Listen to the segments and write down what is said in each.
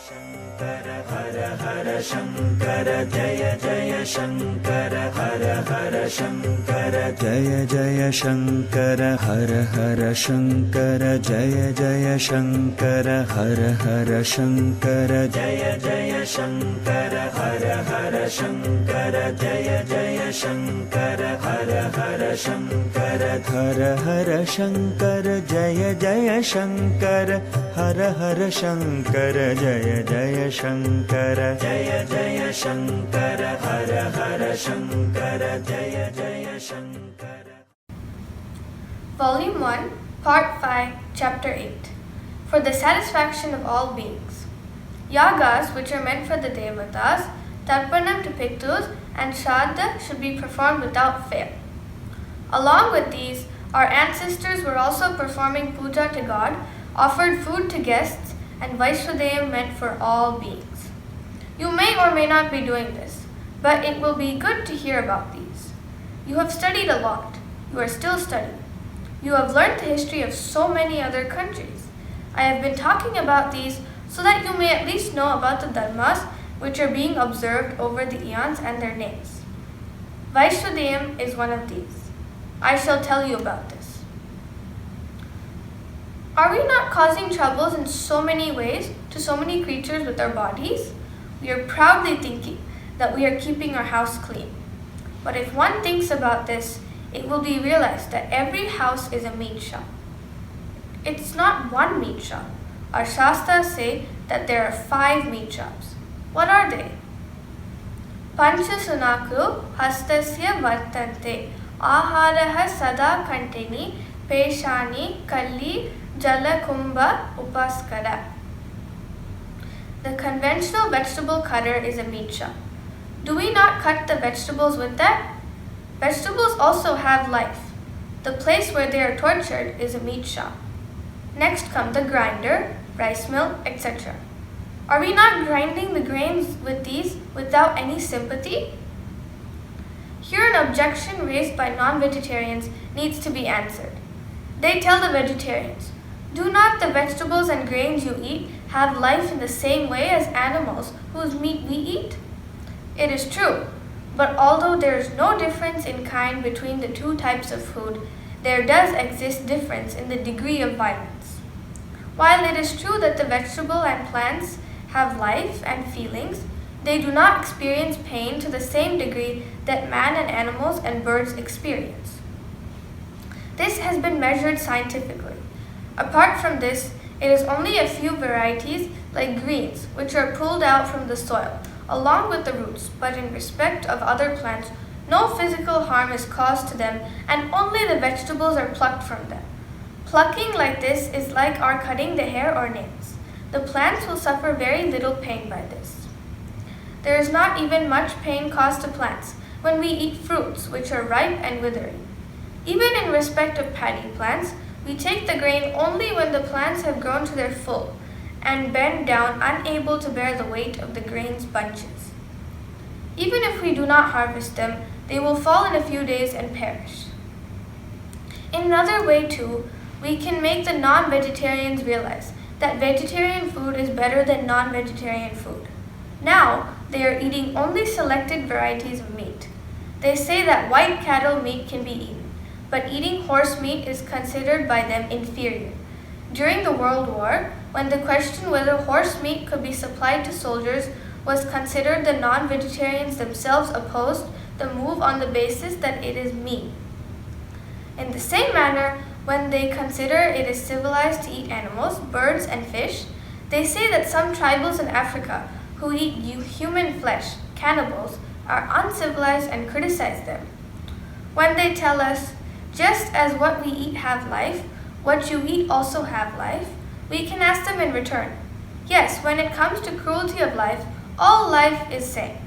Shankara Hara Hara Shankara Jaya Jaya Shankara Hara Hara Shankara Jaya Jaya Shankara Hara Hara Shankara Jaya Jaya Shankara Hara Hara Shankara Jaya Jaya Shankara Hara Hara Shankara Jaya Jaya Shankara Hara Hara Shankara Hara Hara Shankara Jaya Jaya Shankara Hara Hara Shankara Jaya Jaya Shankara Jaya Jaya Shankara Hara Hara Shankara Jaya Jaya Shankara. Volume 1, Part 5, Chapter 8. For the satisfaction of all beings. Yagas, which are meant for the Devatas, Tarpanam to Pitrus, and Shraddha should be performed without fail. Along with these, our ancestors were also performing puja to God, offered food to guests, and Vaishwadeyam meant for all beings. You may or may not be doing this, but it will be good to hear about these. You have studied a lot. You are still studying. You have learned the history of so many other countries. I have been talking about these so that you may at least know about the dharmas which are being observed over the eons and their names. Vaishwadeyam is one of these. I shall tell you about this. Are we not causing troubles in so many ways to so many creatures with our bodies? We are proudly thinking that we are keeping our house clean. But if one thinks about this, it will be realized that every house is a meat shop. It's not one meat shop. Our Shastras say that there are 5 meat shops. What are they? Pancha Sunaku Hastasya Vartante Aharaha Sada Kantini Peshani Kalli Jalakumbha Upaskara. The conventional vegetable cutter is a meat shop. Do we not cut the vegetables with that? Vegetables also have life. The place where they are tortured is a meat shop. Next come the grinder, rice mill, etc. Are we not grinding the grains with these without any sympathy? Here an objection raised by non-vegetarians needs to be answered. They tell the vegetarians, do not the vegetables and grains you eat have life in the same way as animals whose meat we eat? It is true, but although there is no difference in kind between the two types of food, there does exist difference in the degree of violence. While it is true that the vegetable and plants have life and feelings, they do not experience pain to the same degree that man and animals and birds experience. This has been measured scientifically. Apart from this, it is only a few varieties like greens which are pulled out from the soil along with the roots, but in respect of other plants, no physical harm is caused to them and only the vegetables are plucked from them. Plucking like this is like our cutting the hair or nails. The plants will suffer very little pain by this. There is not even much pain caused to plants when we eat fruits which are ripe and withering. Even in respect of paddy plants, we take the grain only when the plants have grown to their full and bend down unable to bear the weight of the grain's bunches. Even if we do not harvest them, they will fall in a few days and perish. In another way too, we can make the non-vegetarians realize that vegetarian food is better than non-vegetarian food. Now, they are eating only selected varieties of meat. They say that white cattle meat can be eaten, but eating horse meat is considered by them inferior. During the World War, when the question whether horse meat could be supplied to soldiers was considered, the non-vegetarians themselves opposed the move on the basis that it is mean. In the same manner, when they consider it is civilized to eat animals, birds, and fish, they say that some tribals in Africa who eat human flesh, cannibals, are uncivilized and criticize them. When they tell us, just as what we eat have life, what you eat also have life, we can ask them in return, yes, when it comes to cruelty of life, all life is same.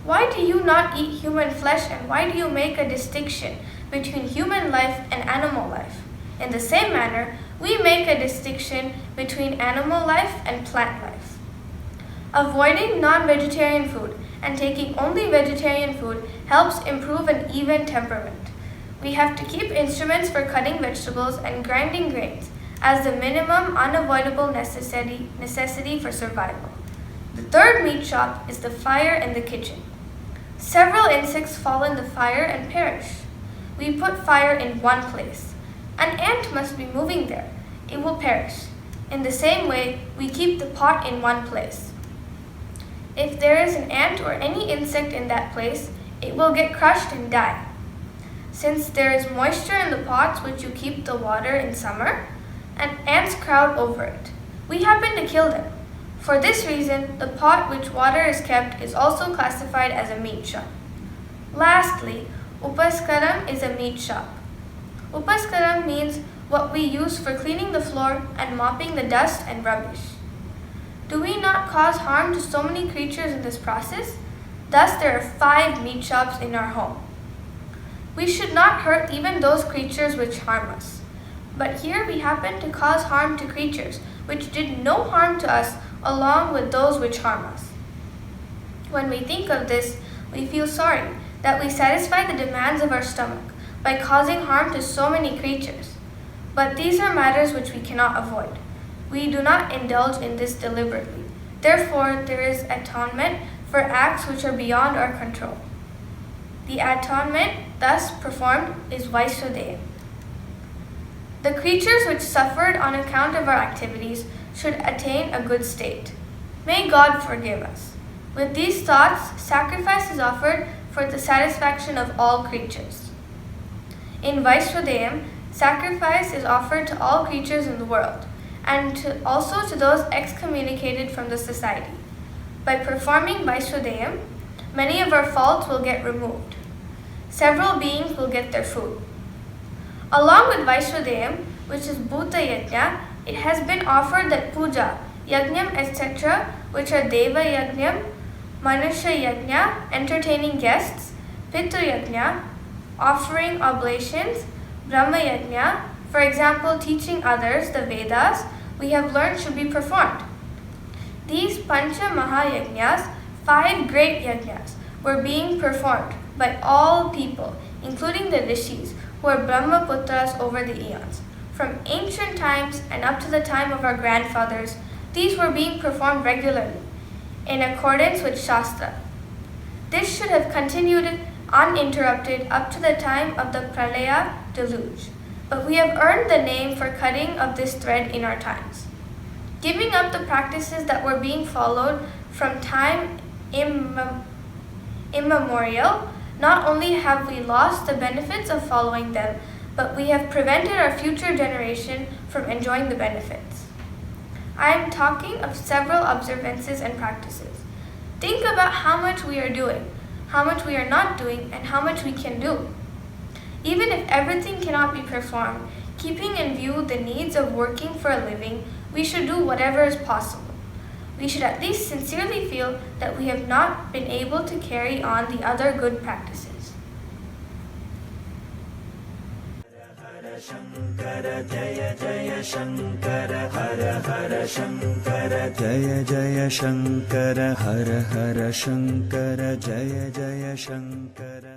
Why do you not eat human flesh and why do you make a distinction between human life and animal life? In the same manner, we make a distinction between animal life and plant life. Avoiding non-vegetarian food and taking only vegetarian food helps improve an even temperament. We have to keep instruments for cutting vegetables and grinding grains, as the minimum unavoidable necessity for survival. The third meat shop is the fire in the kitchen. Several insects fall in the fire and perish. We put fire in one place. An ant must be moving there. It will perish. In the same way, we keep the pot in one place. If there is an ant or any insect in that place, it will get crushed and die. Since there is moisture in the pots which you keep the water in summer, and ants crowd over it, we happen to kill them. For this reason, the pot which water is kept is also classified as a meat shop. Lastly, Upaskaram is a meat shop. Upaskaram means what we use for cleaning the floor and mopping the dust and rubbish. Do we not cause harm to so many creatures in this process? Thus, there are 5 meat shops in our home. We should not hurt even those creatures which harm us. But here we happen to cause harm to creatures which did no harm to us along with those which harm us. When we think of this, we feel sorry that we satisfy the demands of our stomach by causing harm to so many creatures. But these are matters which we cannot avoid. We do not indulge in this deliberately. Therefore, there is atonement for acts which are beyond our control. The atonement thus performed is Vaisudeyam. The creatures which suffered on account of our activities should attain a good state. May God forgive us. With these thoughts, sacrifice is offered for the satisfaction of all creatures. In Vaisudeyam, sacrifice is offered to all creatures in the world, and also to those excommunicated from the society. By performing Vaisudeyam, many of our faults will get removed. Several beings will get their food. Along with Vaisudeyam, which is Bhuta Yajna, it has been offered that puja, yajnam, etc., which are Deva Yajnam, Manusha Yajna, entertaining guests, Pitu Yajna, offering oblations, Brahma Yajna, for example, teaching others the Vedas we have learned should be performed. These Pancha Mahayajnas, 5 great yajnas, were being performed by all people, including the rishis, who are Brahmaputras over the eons. From ancient times and up to the time of our grandfathers, these were being performed regularly, in accordance with Shastra. This should have continued uninterrupted up to the time of the Pralaya deluge, but we have earned the name for cutting of this thread in our times. Giving up the practices that were being followed from time immemorial, not only have we lost the benefits of following them, but we have prevented our future generation from enjoying the benefits. I am talking of several observances and practices. Think about how much we are doing, how much we are not doing, and how much we can do. Even if everything cannot be performed, keeping in view the needs of working for a living, we should do whatever is possible. We should at least sincerely feel that we have not been able to carry on the other good practices. Shankara Jaya Jaya Shankara Hara Hara Shankara Jaya Jaya Shankara Hara Hara Shankara Jaya Jaya Shankara